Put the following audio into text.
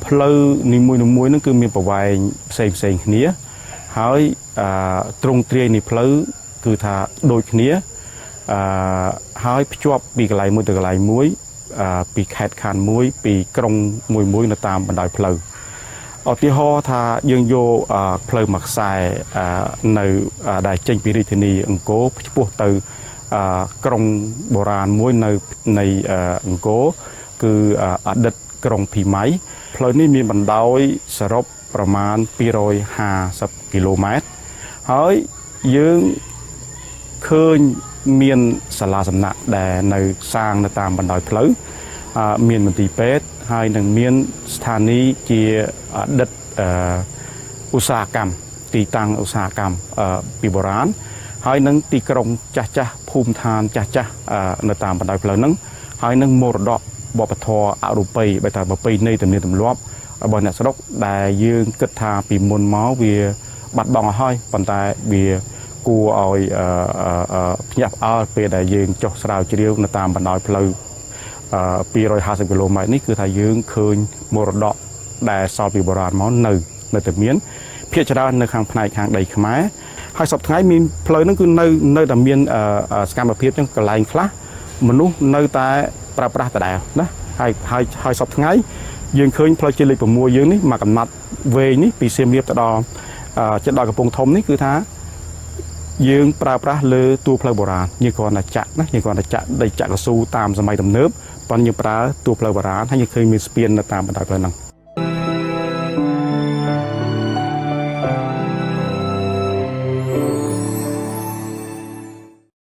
ផ្លូវនីមួយៗហ្នឹងគឺមានប្រវែងផ្សេងៗគ្នាហើយទ្រង់ទ្រាយនៃផ្លូវគឺថាដូចគ្នាហើយភ្ជាប់ពីកន្លែងមួយទៅកន្លែងមួយពីខេត្តខានមួយពីក្រុងមួយនៅតាមបណ្ដោយផ្លូវឧទាហរណ៍ថាយើងយកផ្លូវមួយខ្សែនៅដែលចេញពីរាជធានីអង្គរឆ្ពោះទៅក្រុងបុរាណមួយនៅនៃអង្គរគឺអតីតក្រុងភីម៉ៃផ្លូវនេះមានបណ្ដោយសរុបប្រមាណ250គីឡូម៉ែត្រហើយយើងឃើញមានសាលាសំណាក់ដែលនៅសាងនៅតាមបណ្ដោយផ្លូវមានមន្ទីរពេទ្យហើយនឹងមានស្ថានីយ៍ជាអតីតឧស្សាហកម្មទីតាំងឧស្សាហកម្មពីបុរាណហើយនឹងទីក្រុងចាស់ភូមិឋានចាស់នៅតាមបណ្ដោយផ្លូវហ្នឹងហើយនឹងមរតកវប្បធម៌អរូបីបែបថាប្រពៃណីទំនៀមទម្លាប់របស់អ្នកស្រុកដែលយើងគិតថាពីមុនមកវាបាត់បង់អស់ហើយប៉ុន្តែវាគួរឲ្យភ្ញាក់ផ្អើលពេលដែលយើងចុះស្រាវជ្រាវនៅតាមបណ្ដោយផ្លូវ250គីឡូម៉ែត្រនេះគឺថាយើងឃើញមរតកដែលសល់ពីបុរាណមកនៅតែមានភាគច្រើននៅខាងផ្នែកខាងដីខ្មែរហើយសប្តាហ៍ថ្ងៃមានផ្លូវហ្នឹងគឺនៅតែមានសកម្មភាពចឹងកន្លែងខ្លះមនុស្សនៅតែប្រើប្រាស់ដដែលណាហើយសប្តាហ៍ថ្ងៃយើងឃើញផ្លូវជាតិលេខ6យើងនេះមកកំណត់វែងនេះពីសៀមរាបទៅដល់ជិតដល់កំពង់ធំនេះគឺថាយើងប្រើប្រាស់លើទួលផ្លូវបុរាណយើងគ្រាន់តែចាក់ណាយើងគ្រាន់តែចាក់ដីចាក់កស៊ូតាមសម័យទំនើបប៉ុន្តែយើងប្រើទួលផ្លូវបុរាណហើយយើងឃើញមានស្ពាននៅតាមបណ្ដោយផ្លូវហ្នឹង